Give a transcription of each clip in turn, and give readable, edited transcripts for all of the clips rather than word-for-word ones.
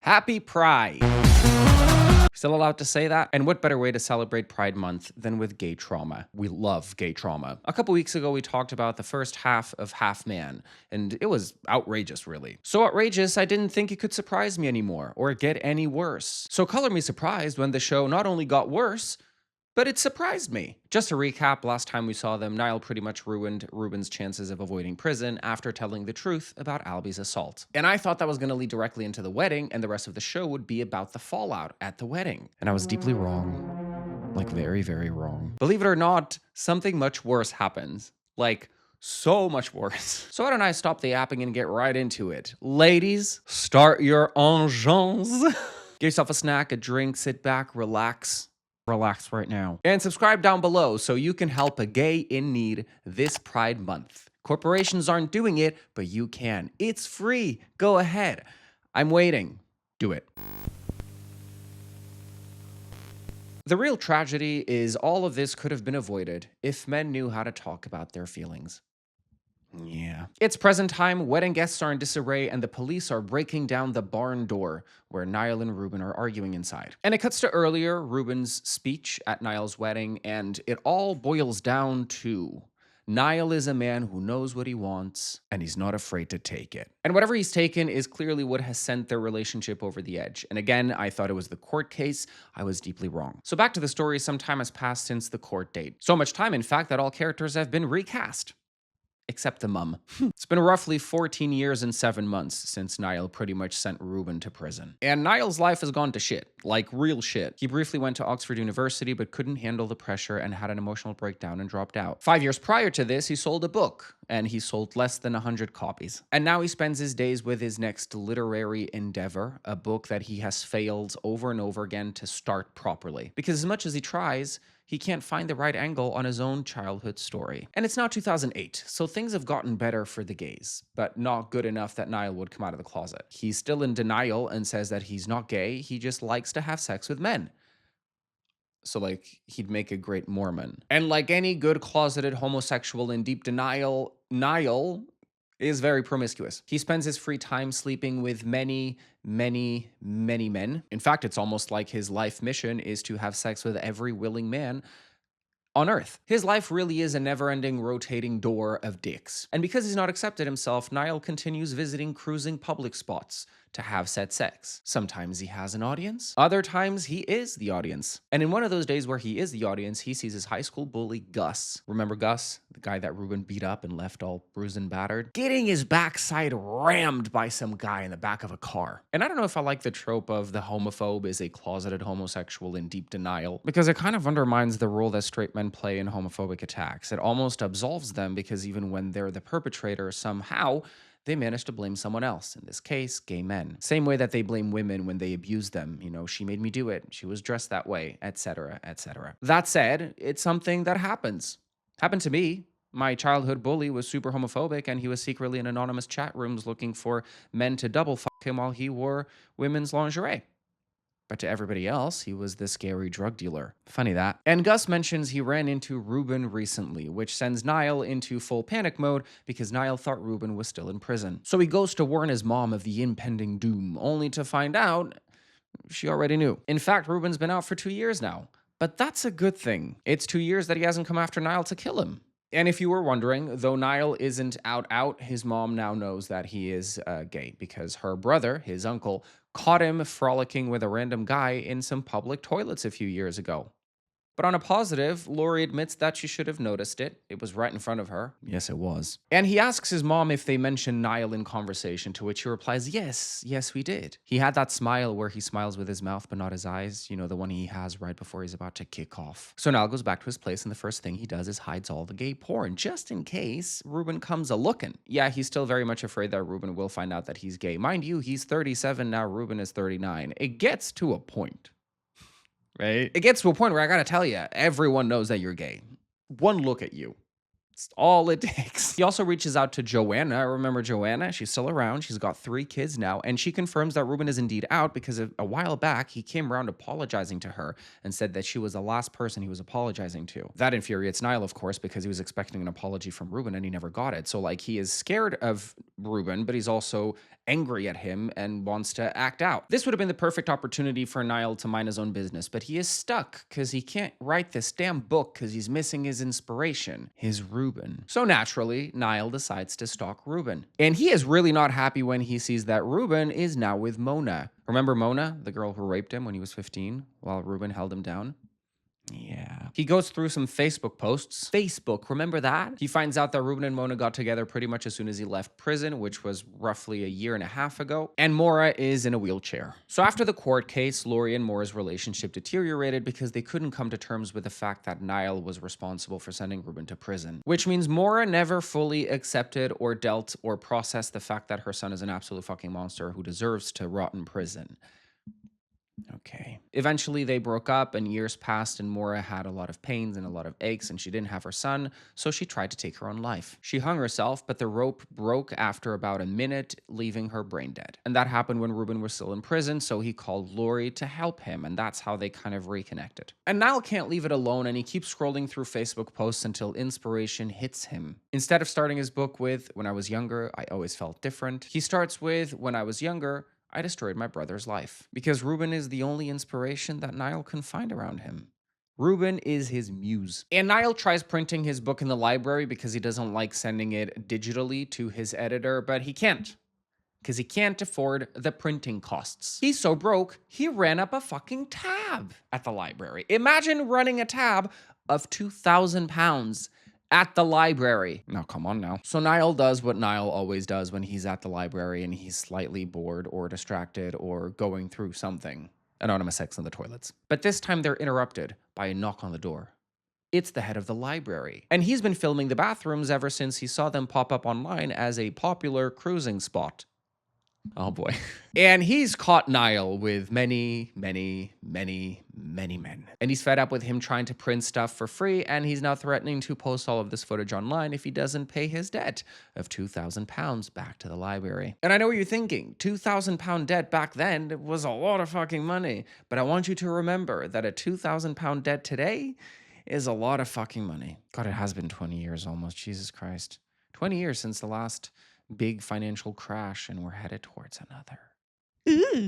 Happy Pride. Still allowed to say that? And what better way to celebrate Pride Month than with gay trauma? We love gay trauma. A couple weeks ago, we talked about the first half of Half Man, and it was outrageous, really. So outrageous, I didn't think it could surprise me anymore, or get any worse. So color me surprised when the show not only got worse, but it surprised me. Just to recap, last time we saw them, Niall pretty much ruined Ruben's chances of avoiding prison after telling the truth about Albie's assault. And I thought that was going to lead directly into the wedding, and the rest of the show would be about the fallout at the wedding. And I was deeply wrong. Like, very, very wrong. Believe it or not, something much worse happens. Like, so much worse. So why don't I stop the yapping and get right into it? Ladies, start your engines. Get yourself a snack, a drink, sit back, relax. Relax right now. And subscribe down below so you can help a gay in need this Pride Month. Corporations aren't doing it, but you can. It's free. Go ahead. I'm waiting. Do it. The real tragedy is all of this could have been avoided if men knew how to talk about their feelings. Yeah. It's present time, wedding guests are in disarray, and the police are breaking down the barn door where Niall and Ruben are arguing inside. And it cuts to earlier, Ruben's speech at Niall's wedding, and it all boils down to Niall is a man who knows what he wants, and he's not afraid to take it. And whatever he's taken is clearly what has sent their relationship over the edge. And again, I thought it was the court case. I was deeply wrong. So back to the story, some time has passed since the court date. So much time, in fact, that all characters have been recast. Except the mum. It's been roughly 14 years and 7 months since Niall pretty much sent Ruben to prison. And Niall's life has gone to shit. Like, real shit. He briefly went to Oxford University, but couldn't handle the pressure and had an emotional breakdown and dropped out. 5 years prior to this, he sold a book, and he sold less than 100 copies. And now he spends his days with his next literary endeavor, a book that he has failed over and over again to start properly. Because as much as he tries, he can't find the right angle on his own childhood story. And it's now 2008, so things have gotten better for the gays, but not good enough that Niall would come out of the closet. He's still in denial and says that he's not gay, he just likes to have sex with men. So, like, he'd make a great Mormon. And like any good closeted homosexual in deep denial, Niall is very promiscuous. He spends his free time sleeping with many men. In fact, it's almost like his life mission is to have sex with every willing man on Earth. His life really is a never-ending rotating door of dicks. And because he's not accepted himself, Niall continues visiting cruising public spots to have said sex. Sometimes he has an audience, other times he is the audience. And in one of those days where he is the audience, he sees his high school bully, Gus. Remember Gus? The guy that Ruben beat up and left all bruised and battered? Getting his backside rammed by some guy in the back of a car. And I don't know if I like the trope of the homophobe is a closeted homosexual in deep denial, because it kind of undermines the role that straight men play in homophobic attacks. It almost absolves them because even when they're the perpetrator, somehow they manage to blame someone else, in this case, gay men. Same way that they blame women when they abuse them. You know, she made me do it, she was dressed that way, etc., etc. That said, it's something that happens. Happened to me. My childhood bully was super homophobic, and he was secretly in anonymous chat rooms looking for men to double fuck him while he wore women's lingerie. But to everybody else, he was the scary drug dealer. Funny that. And Gus mentions he ran into Ruben recently, which sends Niall into full panic mode because Niall thought Ruben was still in prison. So he goes to warn his mom of the impending doom, only to find out she already knew. In fact, Ruben's been out for 2 years now. But that's a good thing. It's 2 years that he hasn't come after Niall to kill him. And if you were wondering, though Niall isn't out, his mom now knows that he is gay because her brother, his uncle, caught him frolicking with a random guy in some public toilets a few years ago. But on a positive, Lori admits that she should have noticed it. It was right in front of her. Yes, it was. And he asks his mom if they mentioned Niall in conversation, to which she replies, yes, we did. He had that smile where he smiles with his mouth but not his eyes, you know, the one he has right before he's about to kick off. So Niall goes back to his place, and the first thing he does is hides all the gay porn, just in case Ruben comes a-looking. Yeah, he's still very much afraid that Ruben will find out that he's gay. Mind you, he's 37 now, Ruben is 39. It gets to a point. Right? It gets to a point where I gotta tell you, everyone knows that you're gay. One look at you. It's all it takes. He also reaches out to Joanna. Remember Joanna? She's still around. She's got 3 kids now, and she confirms that Ruben is indeed out because a while back, he came around apologizing to her and said that she was the last person he was apologizing to. That infuriates Niall, of course, because he was expecting an apology from Ruben and he never got it. So, like, he is scared of Ruben, but he's also angry at him and wants to act out. This would have been the perfect opportunity for Niall to mind his own business, but he is stuck because he can't write this damn book because he's missing his inspiration, his Ruben. So naturally, Niall decides to stalk Ruben. And he is really not happy when he sees that Ruben is now with Mona. Remember Mona, the girl who raped him when he was 15 while Ruben held him down? Yeah. He goes through some Facebook posts. Facebook, remember that? He finds out that Ruben and Mona got together pretty much as soon as he left prison, which was roughly a year and a half ago. And Maura is in a wheelchair. So after the court case, Laurie and Maura's relationship deteriorated because they couldn't come to terms with the fact that Niall was responsible for sending Ruben to prison. Which means Maura never fully accepted or dealt or processed the fact that her son is an absolute fucking monster who deserves to rot in prison. Okay. Eventually, they broke up and years passed and Maura had a lot of pains and a lot of aches and she didn't have her son, so she tried to take her own life. She hung herself, but the rope broke after about a minute, leaving her brain dead. And that happened when Ruben was still in prison, so he called Laurie to help him, and that's how they kind of reconnected. And Niall can't leave it alone, and he keeps scrolling through Facebook posts until inspiration hits him. Instead of starting his book with, "When I was younger, I always felt different," he starts with, "When I was younger, I destroyed my brother's life," because Ruben is the only inspiration that Niall can find around him. Ruben is his muse. And Niall tries printing his book in the library because he doesn't like sending it digitally to his editor, but he can't. Because he can't afford the printing costs. He's so broke, he ran up a fucking tab at the library. Imagine running a tab of £2,000 at the library. Now, come on now. So Niall does what Niall always does when he's at the library and he's slightly bored or distracted or going through something. Anonymous sex in the toilets. But this time they're interrupted by a knock on the door. It's the head of the library. And he's been filming the bathrooms ever since he saw them pop up online as a popular cruising spot. Oh boy. And he's caught Niall with many men. And he's fed up with him trying to print stuff for free, and he's now threatening to post all of this footage online if he doesn't pay his debt of £2,000 back to the library. And I know what you're thinking, £2,000 debt back then was a lot of fucking money. But I want you to remember that a £2,000 debt today is a lot of fucking money. God, it has been 20 years almost, Jesus Christ. 20 years since the last big financial crash, and we're headed towards another.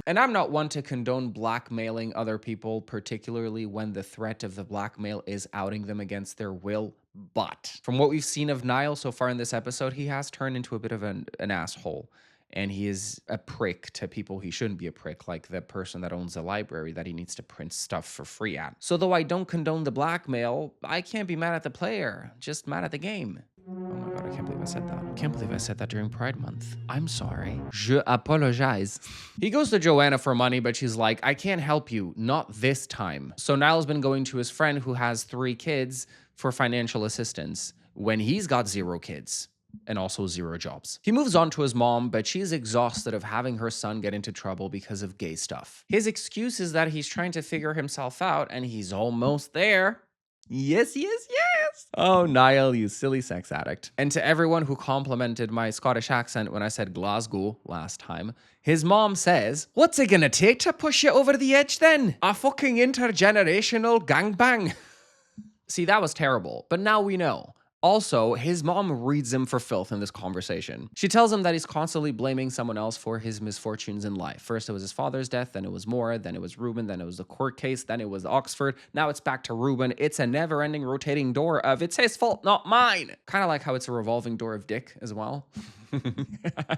And I'm not one to condone blackmailing other people, particularly when the threat of the blackmail is outing them against their will. But from what we've seen of Niall so far in this episode, he has turned into a bit of an asshole. And he is a prick to people he shouldn't be a prick, like the person that owns the library that he needs to print stuff for free at. So though I don't condone the blackmail, I can't be mad at the player, just mad at the game. Oh my God, I can't believe I said that. I can't believe I said that during Pride Month. I'm sorry. Je apologize. He goes to Joanna for money, but she's like, "I can't help you, not this time." So Niall's been going to his friend who has 3 kids for financial assistance when he's got 0 kids. And also 0 jobs. He moves on to his mom, but she's exhausted of having her son get into trouble because of gay stuff. His excuse is that he's trying to figure himself out, and he's almost there. Yes. Oh, Niall, you silly sex addict. And to everyone who complimented my Scottish accent when I said Glasgow last time, his mom says, "What's it gonna take to push you over the edge then? A fucking intergenerational gangbang." See, that was terrible, but now we know. Also, his mom reads him for filth in this conversation. She tells him that he's constantly blaming someone else for his misfortunes in life. First it was his father's death, then it was Maura, then it was Ruben, then it was the court case, then it was Oxford, now it's back to Ruben. It's a never-ending rotating door of "it's his fault, not mine." Kind of like how it's a revolving door of dick as well.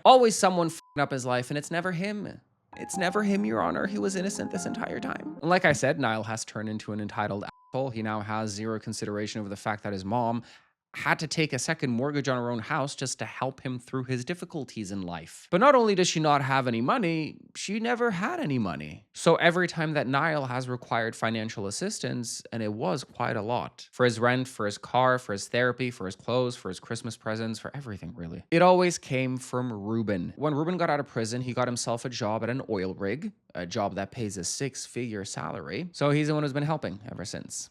Always someone f***ing up his life, and it's never him. It's never him, Your Honor. He was innocent this entire time. And like I said, Niall has turned into an entitled asshole. He now has 0 consideration over the fact that his mom had to take a second mortgage on her own house just to help him through his difficulties in life. But not only does she not have any money, she never had any money. So every time that Niall has required financial assistance, and it was quite a lot, for his rent, for his car, for his therapy, for his clothes, for his Christmas presents, for everything really, it always came from Ruben. When Ruben got out of prison, he got himself a job at an oil rig, a job that pays a 6-figure salary. So he's the one who's been helping ever since.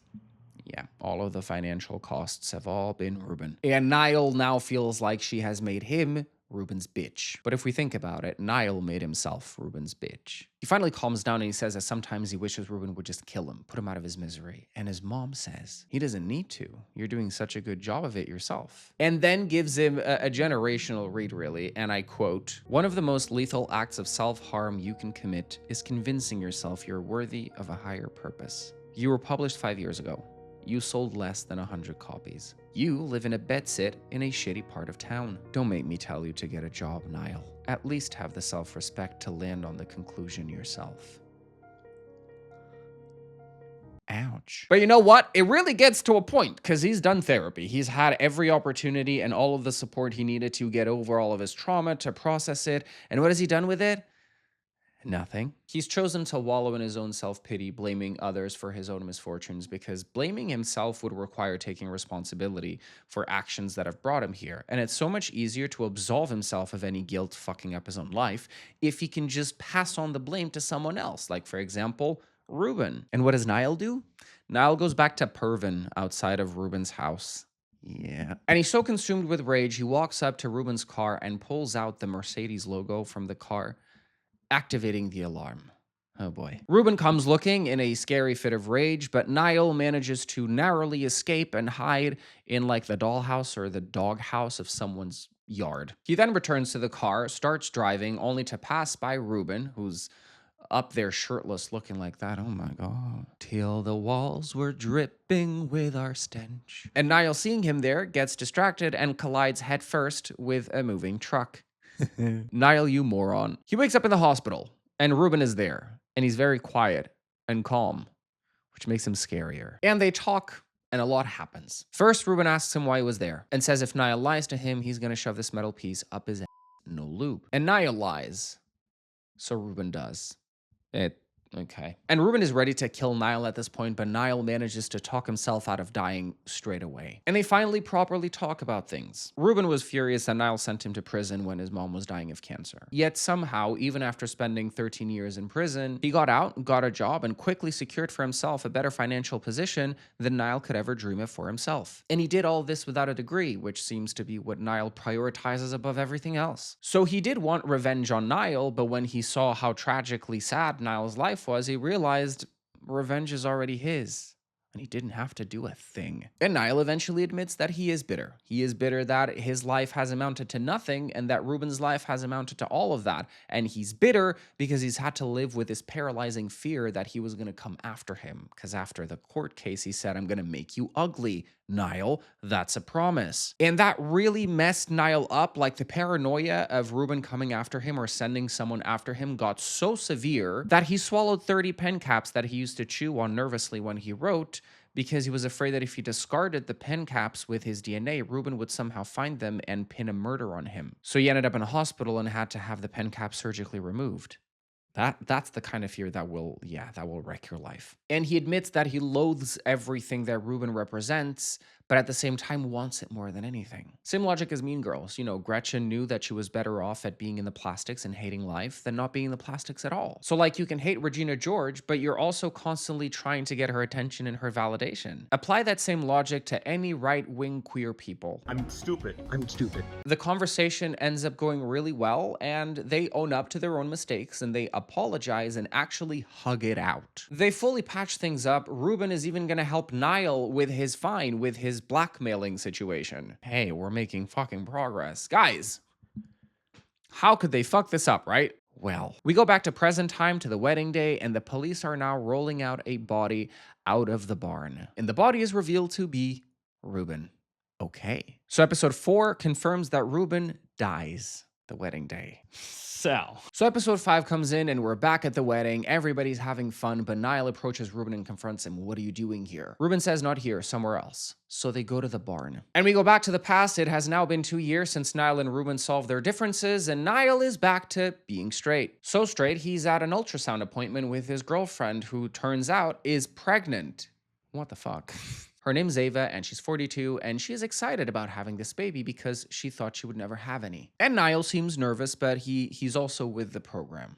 Yeah, all of the financial costs have all been Ruben. And Niall now feels like she has made him Ruben's bitch. But if we think about it, Niall made himself Ruben's bitch. He finally calms down and he says that sometimes he wishes Ruben would just kill him, put him out of his misery. And his mom says, he doesn't need to. You're doing such a good job of it yourself. And then gives him a generational read, really. And I quote, "One of the most lethal acts of self-harm you can commit is convincing yourself you're worthy of a higher purpose. You were published 5 years ago. You sold less than 100 copies. You live in a bedsit in a shitty part of town. Don't make me tell you to get a job, Niall. At least have the self-respect to land on the conclusion yourself." Ouch. But you know what? It really gets to a point because he's done therapy. He's had every opportunity and all of the support he needed to get over all of his trauma, to process it. And what has he done with it? Nothing. He's chosen to wallow in his own self-pity, blaming others for his own misfortunes, because blaming himself would require taking responsibility for actions that have brought him here. And it's so much easier to absolve himself of any guilt fucking up his own life if he can just pass on the blame to someone else, like, for example, Ruben. And what does Niall do? Niall goes back to Pervin outside of Ruben's house. Yeah. And he's so consumed with rage, he walks up to Ruben's car and pulls out the Mercedes logo from the car, activating the alarm. Oh boy. Ruben comes looking in a scary fit of rage, but Niall manages to narrowly escape and hide in like the dollhouse or the doghouse of someone's yard. He then returns to the car, starts driving, only to pass by Ruben, who's up there shirtless looking like that. Oh my God. Till the walls were dripping with our stench. And Niall, seeing him there, gets distracted and collides headfirst with a moving truck. Niall, you moron. He wakes up in the hospital, and Ruben is there, and he's very quiet and calm, which makes him scarier. And they talk, and a lot happens. First, Ruben asks him why he was there, and says if Niall lies to him, he's gonna shove this metal piece up his ass, no lube. And Niall lies, so Ruben does. Okay. And Ruben is ready to kill Niall at this point, but Niall manages to talk himself out of dying straight away. And they finally properly talk about things. Ruben was furious that Niall sent him to prison when his mom was dying of cancer. Yet somehow, even after spending 13 years in prison, he got out, got a job, and quickly secured for himself a better financial position than Niall could ever dream of for himself. And he did all this without a degree, which seems to be what Niall prioritizes above everything else. So he did want revenge on Niall, but when he saw how tragically sad Niall's life was, he realized revenge is already his, and he didn't have to do a thing. And Niall eventually admits that he is bitter. He is bitter that his life has amounted to nothing and that Ruben's life has amounted to all of that. And he's bitter because he's had to live with this paralyzing fear that he was going to come after him. Because after the court case, he said, "I'm going to make you ugly, Niall. That's a promise." And that really messed Niall up. Like, the paranoia of Ruben coming after him or sending someone after him got so severe that he swallowed 30 pen caps that he used to chew on nervously when he wrote, because he was afraid that if he discarded the pen caps with his DNA, Ruben would somehow find them and pin a murder on him. So he ended up in a hospital and had to have the pen caps surgically removed. That's the kind of fear that will wreck your life. And he admits that he loathes everything that Ruben represents, but at the same time wants it more than anything. Same logic as Mean Girls. You know, Gretchen knew that she was better off at being in the plastics and hating life than not being in the plastics at all. So like, you can hate Regina George, but you're also constantly trying to get her attention and her validation. Apply that same logic to any right-wing queer people. I'm stupid. The conversation ends up going really well, and they own up to their own mistakes, and they apologize and actually hug it out. They fully patch things up. Ruben is even gonna help Niall with his fine, with his blackmailing situation. Hey, we're making fucking progress. Guys, how could they fuck this up, right? Well, we go back to present time, to the wedding day, and the police are now rolling out a body out of the barn. And the body is revealed to be Ruben. Okay. So episode 4 confirms that Ruben dies the wedding day. So episode 5 comes in and we're back at the wedding. Everybody's having fun, but Niall approaches Ruben and confronts him. "What are you doing here?" Ruben says, "Not here, somewhere else." So they go to the barn. And we go back to the past. It has now been 2 years since Niall and Ruben solved their differences, and Niall is back to being straight. So straight, he's at an ultrasound appointment with his girlfriend, who turns out is pregnant. What the fuck? Her name's Ava, and she's 42, and she is excited about having this baby because she thought she would never have any. And Niall seems nervous, but he's also with the program.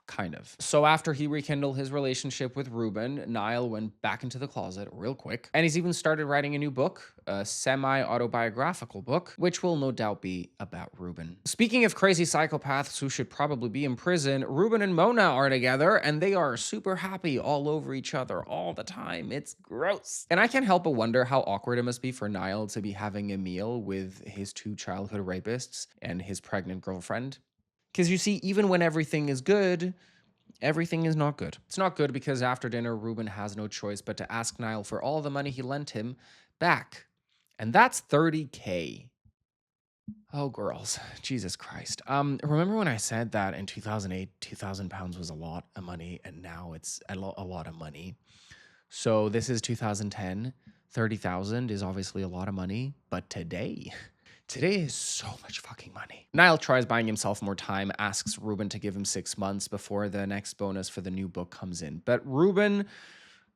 kind of. So after he rekindled his relationship with Ruben, Niall went back into the closet real quick. And he's even started writing a new book, a semi-autobiographical book, which will no doubt be about Ruben. Speaking of crazy psychopaths who should probably be in prison, Ruben and Mona are together and they are super happy all over each other all the time. It's gross. And I can't help but wonder how awkward it must be for Niall to be having a meal with his 2 childhood rapists and his pregnant girlfriend. Because you see, even when everything is good, everything is not good. It's not good because after dinner, Ruben has no choice but to ask Niall for all the money he lent him back. And that's $30K. Oh, girls. Jesus Christ. Remember when I said that in 2008, 2,000 pounds was a lot of money, and now it's a lot of money. So this is 2010. 30,000 is obviously a lot of money, but today is so much fucking money. Niall tries buying himself more time, asks Ruben to give him 6 months before the next bonus for the new book comes in. But Ruben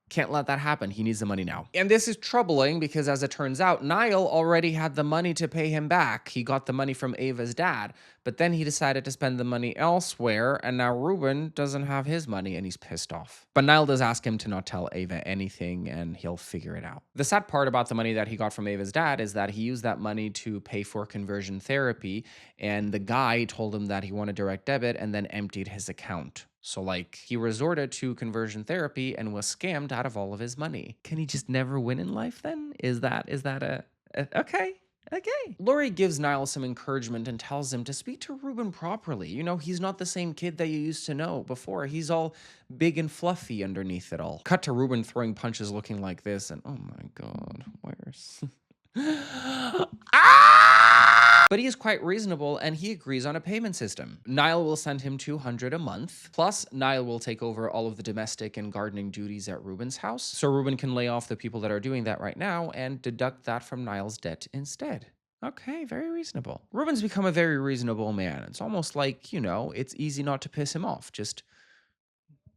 can't let that happen. He needs the money now. And this is troubling because, as it turns out, Niall already had the money to pay him back. He got the money from Ava's dad, but then he decided to spend the money elsewhere, and now Ruben doesn't have his money and he's pissed off. But Niall does ask him to not tell Ava anything and he'll figure it out. The sad part about the money that he got from Ava's dad is that he used that money to pay for conversion therapy, and the guy told him that he wanted direct debit and then emptied his account. So, like, he resorted to conversion therapy and was scammed out of all of his money. Can he just never win in life then? Is that okay? Okay. Laurie gives Niall some encouragement and tells him to speak to Ruben properly. You know, he's not the same kid that you used to know before. He's all big and fluffy underneath it all. Cut to Ruben throwing punches looking like this, and oh my God, where's... But he is quite reasonable and he agrees on a payment system. Niall will send him $200 a month. Plus, Niall will take over all of the domestic and gardening duties at Ruben's house. So Ruben can lay off the people that are doing that right now and deduct that from Niall's debt instead. Okay, very reasonable. Ruben's become a very reasonable man. It's almost like, you know, it's easy not to piss him off. Just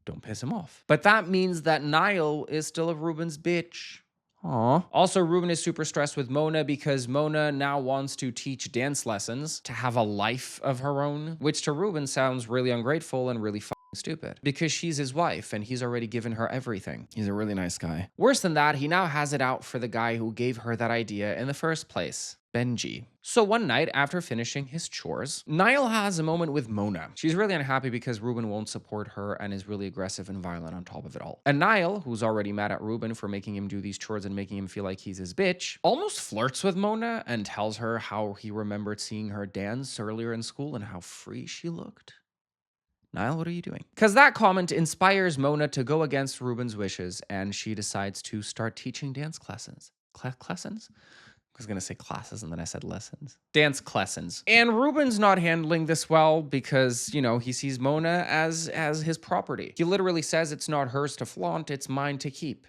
don't piss him off. But that means that Niall is still a Ruben's bitch. Aww. Also, Ruben is super stressed with Mona because Mona now wants to teach dance lessons to have a life of her own, which to Ruben sounds really ungrateful and really stupid because she's his wife and he's already given her everything. He's a really nice guy. Worse than that, he now has it out for the guy who gave her that idea in the first place, Benji. So one night after finishing his chores, Niall has a moment with Mona. She's really unhappy because Ruben won't support her and is really aggressive and violent on top of it all. And Niall, who's already mad at Ruben for making him do these chores and making him feel like he's his bitch, almost flirts with Mona and tells her how he remembered seeing her dance earlier in school and how free she looked. Niall, what are you doing? Because that comment inspires Mona to go against Ruben's wishes, and she decides to start teaching dance classes. Classes? I was going to say classes, and then I said lessons. Dance lessons. And Ruben's not handling this well because, you know, he sees Mona as his property. He literally says it's not hers to flaunt, it's mine to keep.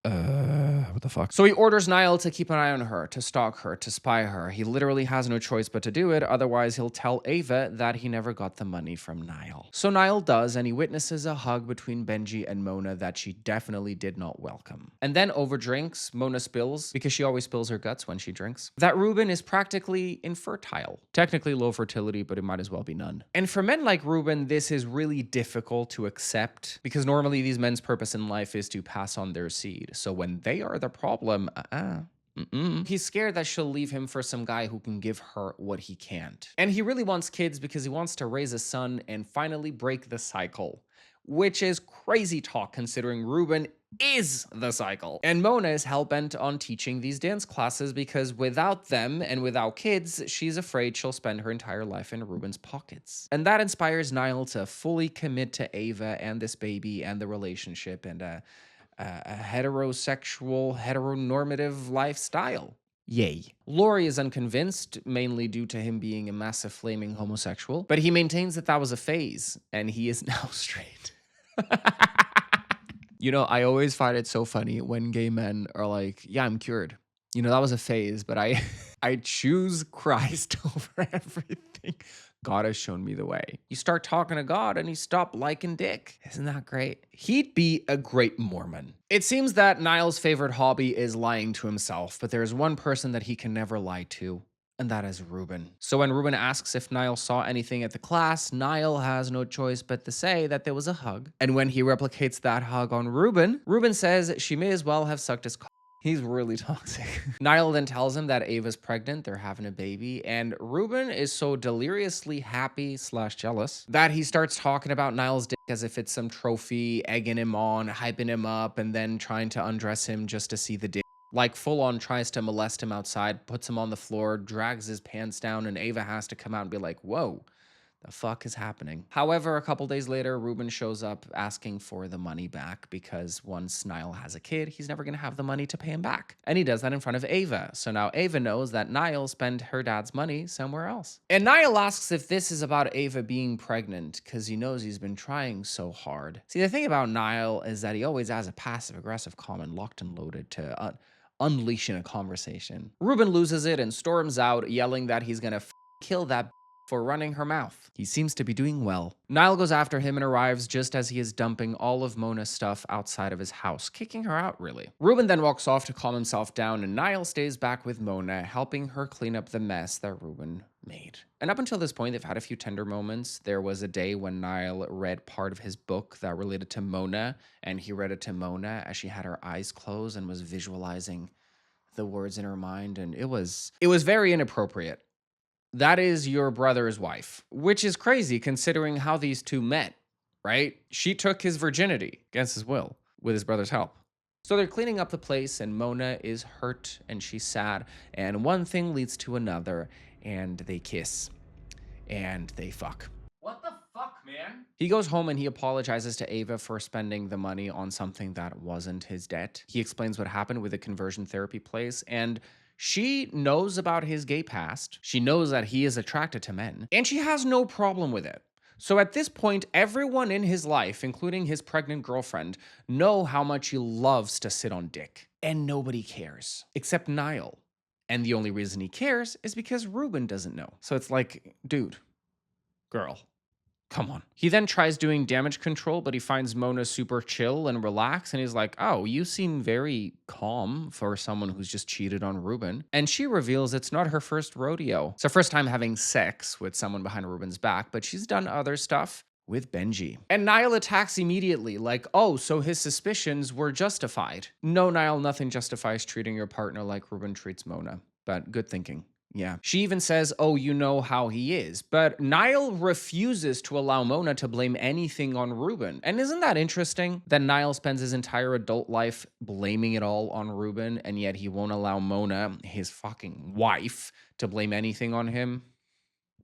What the fuck? So he orders Niall to keep an eye on her, to stalk her, to spy her. He literally has no choice but to do it, otherwise he'll tell Ava that he never got the money from Niall. So Niall does, and he witnesses a hug between Benji and Mona that she definitely did not welcome. And then over drinks, Mona spills, because she always spills her guts when she drinks, that Ruben is practically infertile. Technically low fertility, but it might as well be none. And for men like Ruben, this is really difficult to accept, because normally these men's purpose in life is to pass on their seed. So when they are the problem, he's scared that she'll leave him for some guy who can give her what he can't. And he really wants kids because he wants to raise a son and finally break the cycle, which is crazy talk considering Ruben is the cycle. And Mona is hell-bent on teaching these dance classes because without them and without kids, she's afraid she'll spend her entire life in Ruben's pockets. And that inspires Niall to fully commit to Ava and this baby and the relationship and a heterosexual, heteronormative lifestyle. Yay. Laurie is unconvinced, mainly due to him being a massive flaming homosexual, but he maintains that that was a phase, and he is now straight. You know, I always find it so funny when gay men are like, yeah, I'm cured. You know, that was a phase, but I choose Christ over everything. God has shown me the way. You start talking to God and you stop liking dick. Isn't that great? He'd be a great Mormon. It seems that Niall's favorite hobby is lying to himself, but there's one person that he can never lie to. and that is Ruben. So when Ruben asks if Niall saw anything at the class, Niall has no choice but to say that there was a hug. And when he replicates that hug on Ruben, Ruben says she may as well have sucked his cock. He's really toxic. Niall then tells him that Ava's pregnant, they're having a baby, and Ruben is so deliriously happy / jealous that he starts talking about Niall's dick as if it's some trophy, egging him on, hyping him up, and then trying to undress him just to see the dick. Like full on tries to molest him outside, puts him on the floor, drags his pants down, and Ava has to come out and be like, whoa, the fuck is happening? However, a couple days later, Ruben shows up asking for the money back because once Niall has a kid, he's never gonna have the money to pay him back. And he does that in front of Ava. So now Ava knows that Niall spent her dad's money somewhere else. And Niall asks if this is about Ava being pregnant because he knows he's been trying so hard. See, the thing about Niall is that he always has a passive-aggressive comment locked and loaded to unleashing a conversation. Ruben loses it and storms out, yelling that he's gonna kill that for running her mouth. He seems to be doing well. Niall goes after him and arrives just as he is dumping all of Mona's stuff outside of his house, kicking her out, really. Ruben then walks off to calm himself down, and Niall stays back with Mona, helping her clean up the mess that Ruben made. And up until this point, they've had a few tender moments. There was a day when Niall read part of his book that related to Mona, and he read it to Mona as she had her eyes closed and was visualizing the words in her mind, and it was very inappropriate. That is your brother's wife, which is crazy considering how these two met, right? She took his virginity against his will with his brother's help. So they're cleaning up the place and Mona is hurt and she's sad and one thing leads to another and they kiss and they fuck. What the fuck, man? He goes home and he apologizes to Ava for spending the money on something that wasn't his debt. He explains what happened with the conversion therapy place and she knows about his gay past. She knows that he is attracted to men, and she has no problem with it. So at this point, everyone in his life, including his pregnant girlfriend, know how much he loves to sit on dick. And nobody cares, except Niall. And the only reason he cares is because Ruben doesn't know. So it's like, dude, girl, come on. He then tries doing damage control, but he finds Mona super chill and relaxed. And he's like, oh, you seem very calm for someone who's just cheated on Ruben. And she reveals it's not her first rodeo. It's her first time having sex with someone behind Ruben's back, but she's done other stuff with Benji. And Niall attacks immediately, like, oh, so his suspicions were justified. No, Niall, nothing justifies treating your partner like Ruben treats Mona. But good thinking. Yeah. She even says, oh, you know how he is. But Niall refuses to allow Mona to blame anything on Ruben. And isn't that interesting? That Niall spends his entire adult life blaming it all on Ruben, and yet he won't allow Mona, his fucking wife, to blame anything on him?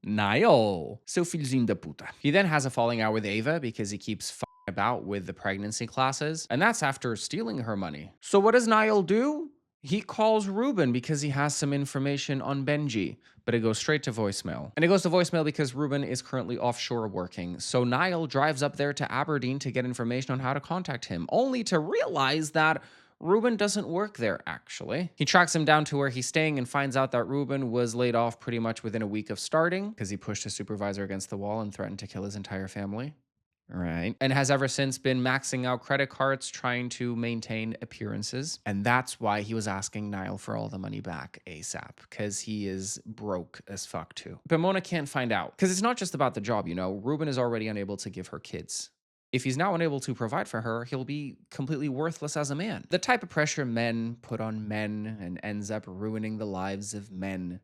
Niall. So filzinho da puta. He then has a falling out with Ava because he keeps f***ing about with the pregnancy classes. And that's after stealing her money. So what does Niall do? He calls Ruben because he has some information on Benji, but it goes straight to voicemail. And it goes to voicemail because Ruben is currently offshore working. So Niall drives up there to Aberdeen to get information on how to contact him, only to realize that Ruben doesn't work there, actually. He tracks him down to where he's staying and finds out that Ruben was laid off pretty much within a week of starting because he pushed his supervisor against the wall and threatened to kill his entire family. Right. And has ever since been maxing out credit cards, trying to maintain appearances. And that's why he was asking Niall for all the money back ASAP, because he is broke as fuck too. But Mona can't find out, because it's not just about the job, you know. Ruben is already unable to give her kids. If he's now unable to provide for her, he'll be completely worthless as a man. The type of pressure men put on men and ends up ruining the lives of men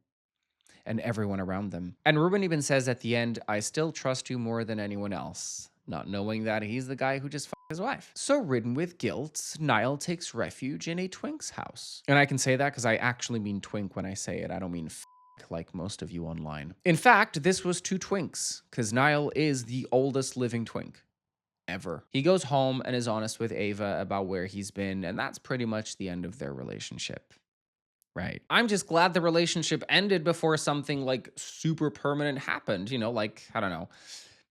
and everyone around them. And Ruben even says at the end, I still trust you more than anyone else. Not knowing that he's the guy who just fucked his wife. So ridden with guilt, Niall takes refuge in a twink's house. And I can say that because I actually mean twink when I say it. I don't mean like most of you online. In fact, this was 2 twinks, because Niall is the oldest living twink ever. He goes home and is honest with Ava about where he's been, and that's pretty much the end of their relationship. Right. I'm just glad the relationship ended before something like super permanent happened, you know, like, I don't know,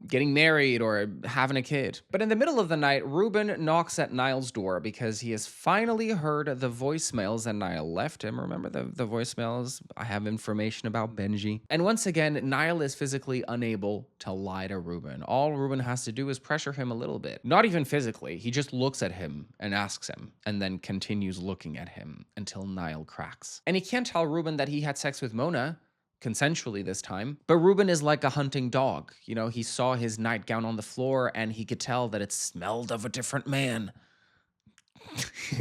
getting married or having a kid. But in the middle of the night, Ruben knocks at Niall's door because he has finally heard the voicemails that Niall left him. Remember the voicemails? I have information about Benji. And once again, Niall is physically unable to lie to Ruben. All Ruben has to do is pressure him a little bit. Not even physically. He just looks at him and asks him, and then continues looking at him until Niall cracks. And he can't tell Ruben that he had sex with Mona consensually this time. But Ruben is like a hunting dog. You know, he saw his nightgown on the floor and he could tell that it smelled of a different man.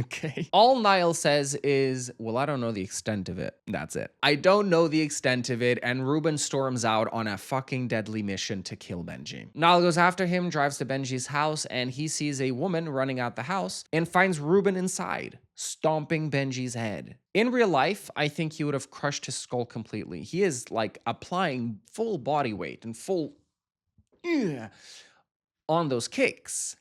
Okay. All Niall says is, well, I don't know the extent of it. That's it. I don't know the extent of it, and Ruben storms out on a fucking deadly mission to kill Benji. Niall goes after him, drives to Benji's house, and he sees a woman running out the house and finds Ruben inside, stomping Benji's head. In real life, I think he would have crushed his skull completely. He is like applying full body weight and full on those kicks.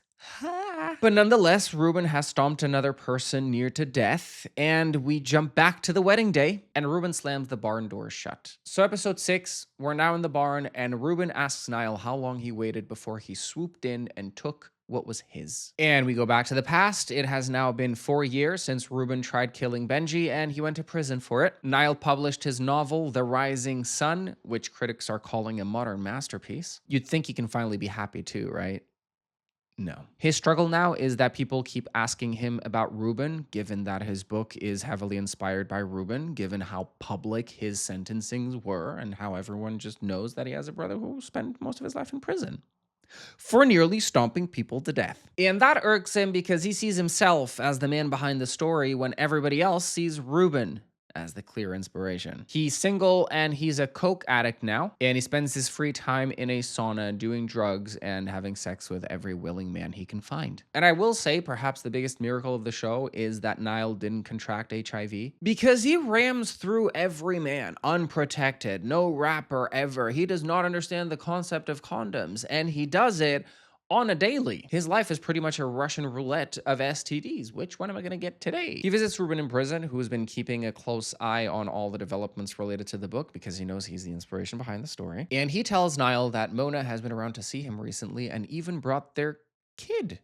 But nonetheless, Ruben has stomped another person near to death, and we jump back to the wedding day, and Ruben slams the barn doors shut. So episode 6, we're now in the barn, and Ruben asks Niall how long he waited before he swooped in and took what was his. And we go back to the past. It has now been 4 years since Ruben tried killing Benji, and he went to prison for it. Niall published his novel, The Rising Sun, which critics are calling a modern masterpiece. You'd think he can finally be happy too, right? No. His struggle now is that people keep asking him about Ruben, given that his book is heavily inspired by Ruben, given how public his sentencings were, and how everyone just knows that he has a brother who spent most of his life in prison for nearly stomping people to death. And that irks him because he sees himself as the man behind the story when everybody else sees Ruben as the clear inspiration. He's single and he's a coke addict now, and he spends his free time in a sauna doing drugs and having sex with every willing man he can find. And I will say perhaps the biggest miracle of the show is that Niall didn't contract HIV, because he rams through every man unprotected, no rapper ever. He does not understand the concept of condoms, and he does it on a daily. His life is pretty much a Russian roulette of STDs. Which one am I going to get today? He visits Ruben in prison, who's been keeping a close eye on all the developments related to the book because he knows he's the inspiration behind the story. And he tells Niall that Mona has been around to see him recently and even brought their kid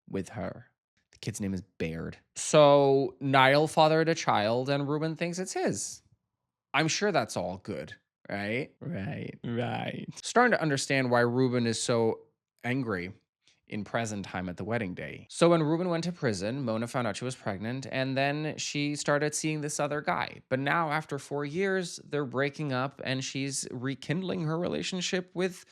with her. The kid's name is Baird. So Niall fathered a child and Ruben thinks it's his. I'm sure that's all good, right? Right. Starting to understand why Ruben is so angry in present time at the wedding day. So when Ruben went to prison, Mona found out she was pregnant, and then she started seeing this other guy. But now, after 4 years, they're breaking up, and she's rekindling her relationship with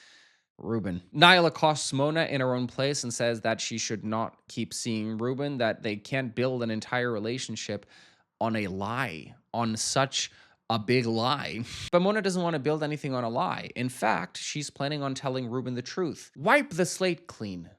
Ruben. Niall accosts Mona in her own place and says that she should not keep seeing Ruben, that they can't build an entire relationship on a lie, on such a big lie. But Mona doesn't want to build anything on a lie. In fact, she's planning on telling Ruben the truth. Wipe the slate clean,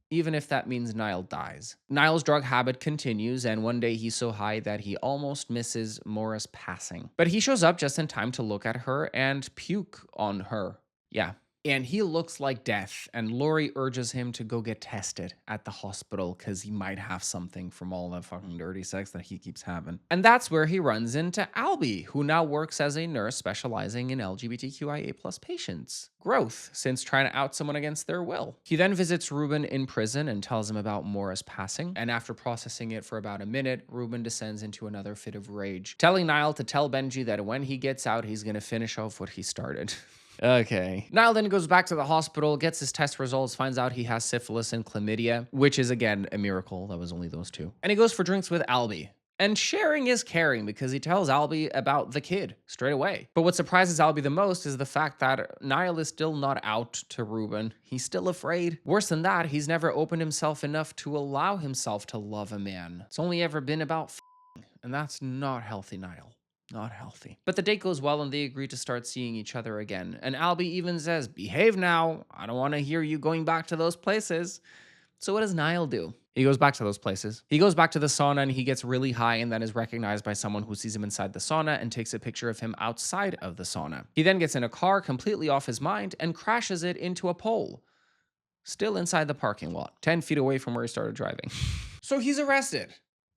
even if that means Niall dies. Niall's drug habit continues, and one day he's so high that he almost misses Mora's passing. But he shows up just in time to look at her and puke on her. Yeah. And he looks like death, and Lori urges him to go get tested at the hospital because he might have something from all the fucking dirty sex that he keeps having. And that's where he runs into Albie, who now works as a nurse specializing in LGBTQIA+ patients. Growth, since trying to out someone against their will. He then visits Ruben in prison and tells him about Mora's passing, and after processing it for about a minute, Ruben descends into another fit of rage, telling Niall to tell Benji that when he gets out, he's gonna finish off what he started. Okay. Niall then goes back to the hospital, gets his test results, finds out he has syphilis and chlamydia, which is, again, a miracle. That was only those two. And he goes for drinks with Albie. And sharing is caring because he tells Albie about the kid straight away. But what surprises Albie the most is the fact that Niall is still not out to Ruben. He's still afraid. Worse than that, he's never opened himself enough to allow himself to love a man. It's only ever been about and that's not healthy, Niall. Not healthy. But the date goes well and they agree to start seeing each other again. And Albie even says, behave now. I don't want to hear you going back to those places. So what does Niall do? He goes back to those places. He goes back to the sauna and he gets really high and then is recognized by someone who sees him inside the sauna and takes a picture of him outside of the sauna. He then gets in a car completely off his mind and crashes it into a pole. Still inside the parking lot, 10 feet away from where he started driving. So he's arrested,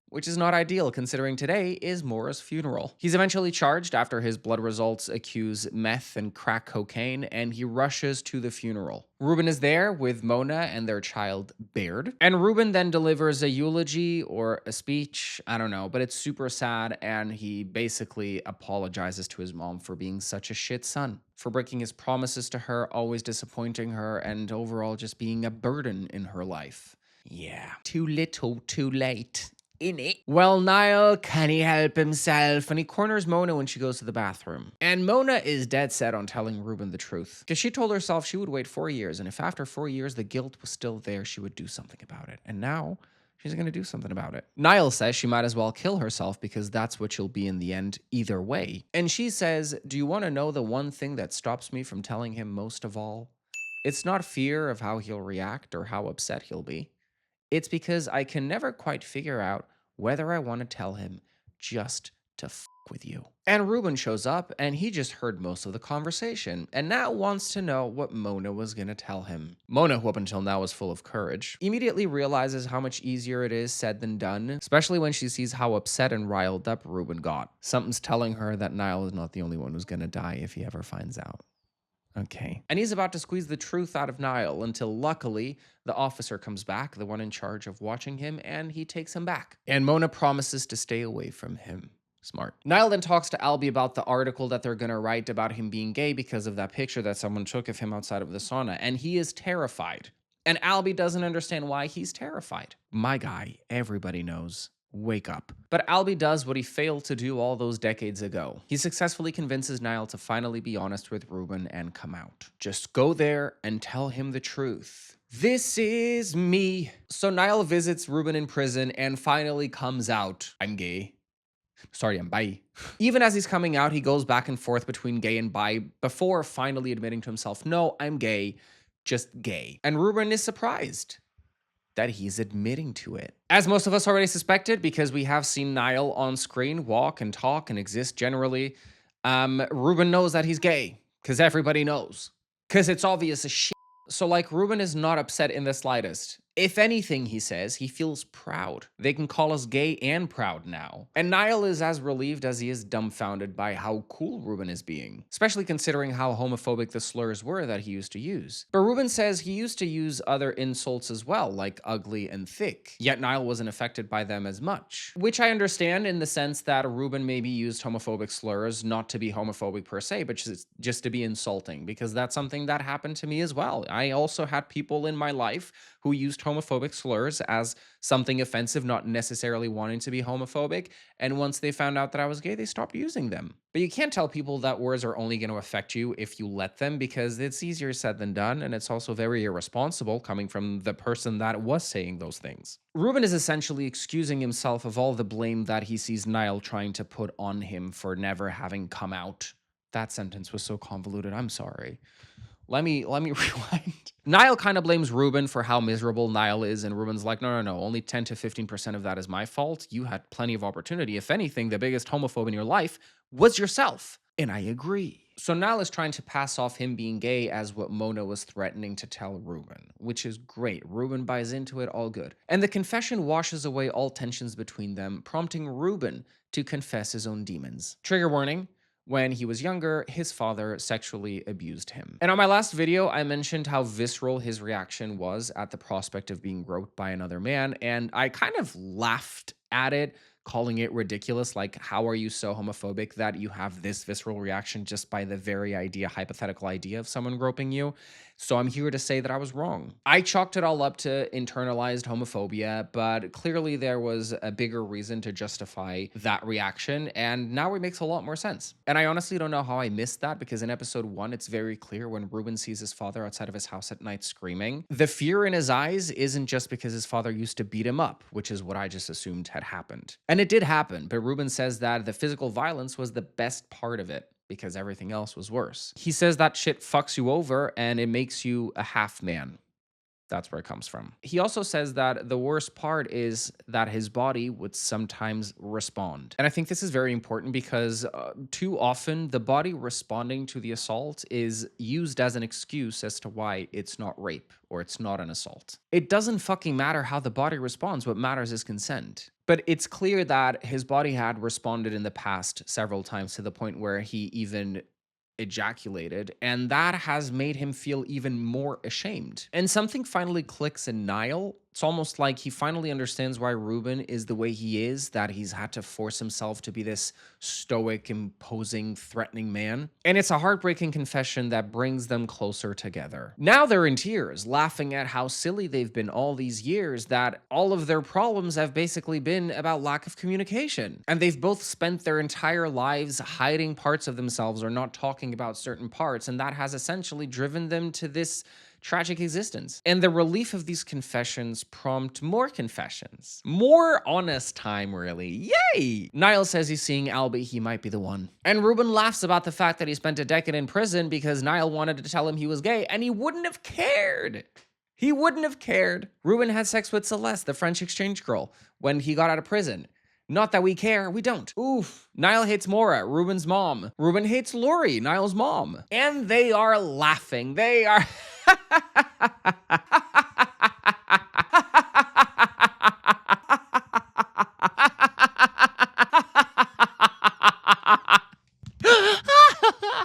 which is not ideal considering today is Mora's funeral. He's eventually charged after his blood results accuse meth and crack cocaine, and he rushes to the funeral. Ruben is there with Mona and their child, Baird. And Ruben then delivers a eulogy or a speech, I don't know, but it's super sad, and he basically apologizes to his mom for being such a shit son, for breaking his promises to her, always disappointing her, and overall just being a burden in her life. Yeah. Too little, too late. innit? Well, Niall, can he help himself? And he corners Mona when she goes to the bathroom. And Mona is dead set on telling Ruben the truth. Because she told herself she would wait 4 years, and if after 4 years the guilt was still there, she would do something about it. And now she's going to do something about it. Niall says she might as well kill herself because that's what she'll be in the end either way. And she says, do you want to know the one thing that stops me from telling him most of all? It's not fear of how he'll react or how upset he'll be. It's because I can never quite figure out whether I want to tell him just to f with you. And Ruben shows up and he just heard most of the conversation and now wants to know what Mona was going to tell him. Mona, who up until now was full of courage, immediately realizes how much easier it is said than done, especially when she sees how upset and riled up Ruben got. Something's telling her that Niall is not the only one who's going to die if he ever finds out. Okay. And he's about to squeeze the truth out of Niall until luckily the officer comes back, the one in charge of watching him, and he takes him back. And Mona promises to stay away from him. Smart. Niall then talks to Albie about the article that they're going to write about him being gay because of that picture that someone took of him outside of the sauna, and he is terrified. And Albie doesn't understand why he's terrified. My guy, everybody knows. Wake up. But Albie does what he failed to do all those decades ago. He successfully convinces Niall to finally be honest with Ruben and come out. Just go there and tell him the truth. This is me. So Niall visits Ruben in prison and finally comes out. I'm gay. Sorry, I'm bi. Even as he's coming out, he goes back and forth between gay and bi before finally admitting to himself, no, I'm gay, just gay. And Ruben is surprised that he's admitting to it. As most of us already suspected, because we have seen Niall on screen walk and talk and exist generally, Ruben knows that he's gay, because everybody knows. Because it's obvious as shit. So like, Ruben is not upset in the slightest. If anything, he says, he feels proud. They can call us gay and proud now. And Niall is as relieved as he is dumbfounded by how cool Ruben is being, especially considering how homophobic the slurs were that he used to use. But Ruben says he used to use other insults as well, like ugly and thick, yet Niall wasn't affected by them as much. Which I understand in the sense that Ruben maybe used homophobic slurs not to be homophobic per se, but just to be insulting, because that's something that happened to me as well. I also had people in my life who used homophobic slurs as something offensive, not necessarily wanting to be homophobic. And once they found out that I was gay, they stopped using them. But you can't tell people that words are only going to affect you if you let them, because it's easier said than done. And it's also very irresponsible coming from the person that was saying those things. Ruben is essentially excusing himself of all the blame that he sees Niall trying to put on him for never having come out. That sentence was so convoluted. I'm sorry. Let me rewind. Niall kind of blames Ruben for how miserable Niall is, and Ruben's like, no, only 10 to 15% of that is my fault. You had plenty of opportunity. If anything, the biggest homophobe in your life was yourself. And I agree. So Niall is trying to pass off him being gay as what Mona was threatening to tell Ruben, which is great. Ruben buys into it, all good. And the confession washes away all tensions between them, prompting Ruben to confess his own demons. Trigger warning. When he was younger, his father sexually abused him. And on my last video, I mentioned how visceral his reaction was at the prospect of being groped by another man, and I kind of laughed at it, calling it ridiculous. Like, how are you so homophobic that you have this visceral reaction just by the very hypothetical idea of someone groping you? So I'm here to say that I was wrong. I chalked it all up to internalized homophobia, but clearly there was a bigger reason to justify that reaction, and now it makes a lot more sense. And I honestly don't know how I missed that, because in episode 1, it's very clear when Ruben sees his father outside of his house at night screaming. The fear in his eyes isn't just because his father used to beat him up, which is what I just assumed had happened. And it did happen, but Ruben says that the physical violence was the best part of it, because everything else was worse. He says that shit fucks you over and it makes you a half man. That's where it comes from. He also says that the worst part is that his body would sometimes respond. And I think this is very important because too often the body responding to the assault is used as an excuse as to why it's not rape or it's not an assault. It doesn't fucking matter how the body responds. What matters is consent. But it's clear that his body had responded in the past several times to the point where he even ejaculated, and that has made him feel even more ashamed. And something finally clicks in Niall It's almost like he finally understands why Ruben is the way he is, that he's had to force himself to be this stoic, imposing, threatening man. And it's a heartbreaking confession that brings them closer together. Now they're in tears, laughing at how silly they've been all these years, that all of their problems have basically been about lack of communication. And they've both spent their entire lives hiding parts of themselves or not talking about certain parts, and that has essentially driven them to this tragic existence. And the relief of these confessions prompt more confessions. More honest time, really. Yay! Niall says he's seeing Albie, he might be the one. And Ruben laughs about the fact that he spent a decade in prison because Niall wanted to tell him he was gay, and he wouldn't have cared. He wouldn't have cared. Ruben had sex with Celeste, the French exchange girl, when he got out of prison. Not that we care, we don't. Oof. Niall hates Maura, Ruben's mom. Ruben hates Lori, Niall's mom. And they are laughing. They are...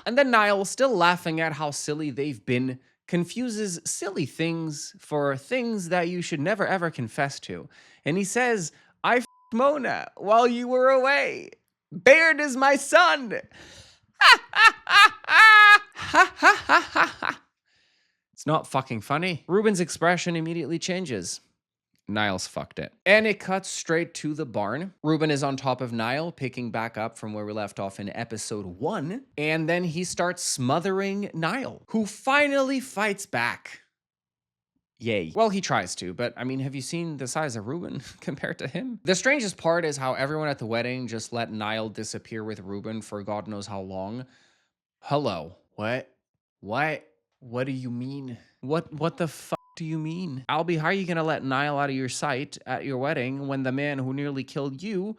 And then Niall, still laughing at how silly they've been, confuses silly things for things that you should never ever confess to. And he says, I f***ed Mona while you were away. Baird is my son. It's not fucking funny. Ruben's expression immediately changes. Niall's fucked it. And it cuts straight to the barn. Ruben is on top of Niall, picking back up from where we left off in episode 1. And then he starts smothering Niall, who finally fights back. Yay. Well, he tries to, but I mean, have you seen the size of Ruben compared to him? The strangest part is how everyone at the wedding just let Niall disappear with Ruben for God knows how long. Hello. What? What do you mean? What the fuck do you mean? Albie, how are you gonna let Niall out of your sight at your wedding when the man who nearly killed you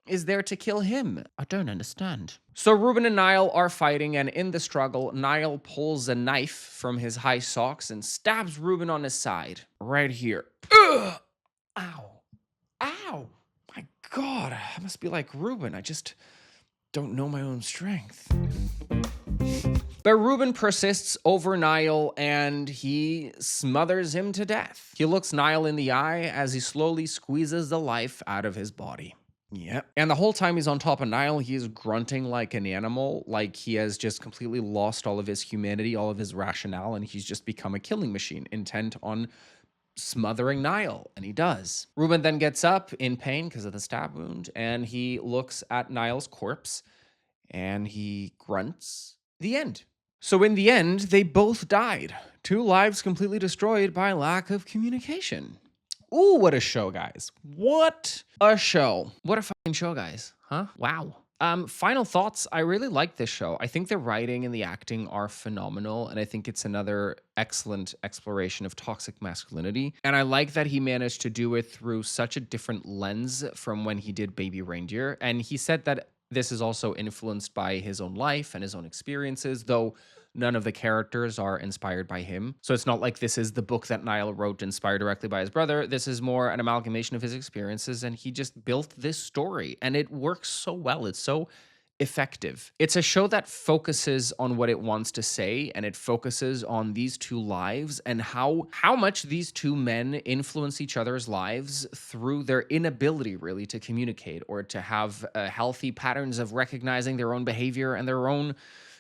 is there to kill him? I don't understand. So Ruben and Niall are fighting, and in the struggle, Niall pulls a knife from his high socks and stabs Ruben on his side. Right here. Ugh! Ow. Ow. My God, I must be like Ruben. I just don't know my own strength. But Ruben persists over Niall, and he smothers him to death. He looks Niall in the eye as he slowly squeezes the life out of his body. Yep. And the whole time he's on top of Niall, he is grunting like an animal, like he has just completely lost all of his humanity, all of his rationale, and he's just become a killing machine, intent on smothering Niall, and he does. Ruben then gets up in pain because of the stab wound, and he looks at Niall's corpse, and he grunts. The end. So in the end, they both died. 2 lives completely destroyed by lack of communication. Ooh, what a show, guys. What a show. What a fucking show, guys. Huh? Wow. Final thoughts. I really like this show. I think the writing and the acting are phenomenal, and I think it's another excellent exploration of toxic masculinity. And I like that he managed to do it through such a different lens from when he did Baby Reindeer. And he said that this is also influenced by his own life and his own experiences, though none of the characters are inspired by him. So it's not like this is the book that Niall wrote inspired directly by his brother. This is more an amalgamation of his experiences, and he just built this story, and it works so well. It's so effective. It's a show that focuses on what it wants to say, and it focuses on these 2 lives and how much these 2 men influence each other's lives through their inability really to communicate or to have healthy patterns of recognizing their own behavior and their own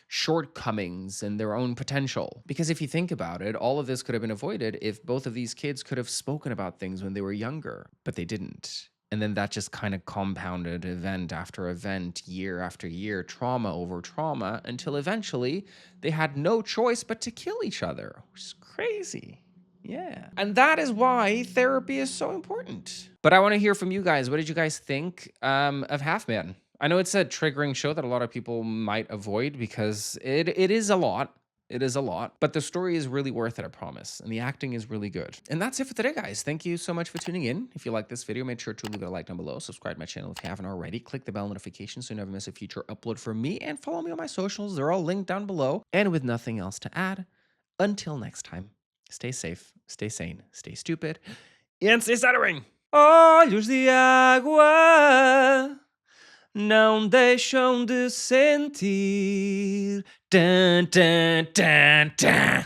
shortcomings and their own potential. Because if you think about it, all of this could have been avoided if both of these kids could have spoken about things when they were younger, but they didn't. And then that just kind of compounded event after event, year after year, trauma over trauma, until eventually they had no choice but to kill each other, which is crazy. Yeah. And that is why therapy is so important. But I want to hear from you guys. What did you guys think of Half Man? I know it's a triggering show that a lot of people might avoid because it is a lot. It is a lot, but the story is really worth it, I promise. And the acting is really good. And that's it for today, guys. Thank you so much for tuning in. If you like this video, make sure to leave it a like down below. Subscribe to my channel if you haven't already. Click the bell notification so you never miss a future upload from me. And follow me on my socials. They're all linked down below. And with nothing else to add, until next time, stay safe, stay sane, stay stupid, and stay stuttering. Olhos de água não deixam de sentir. Dun, dun, dun, dun.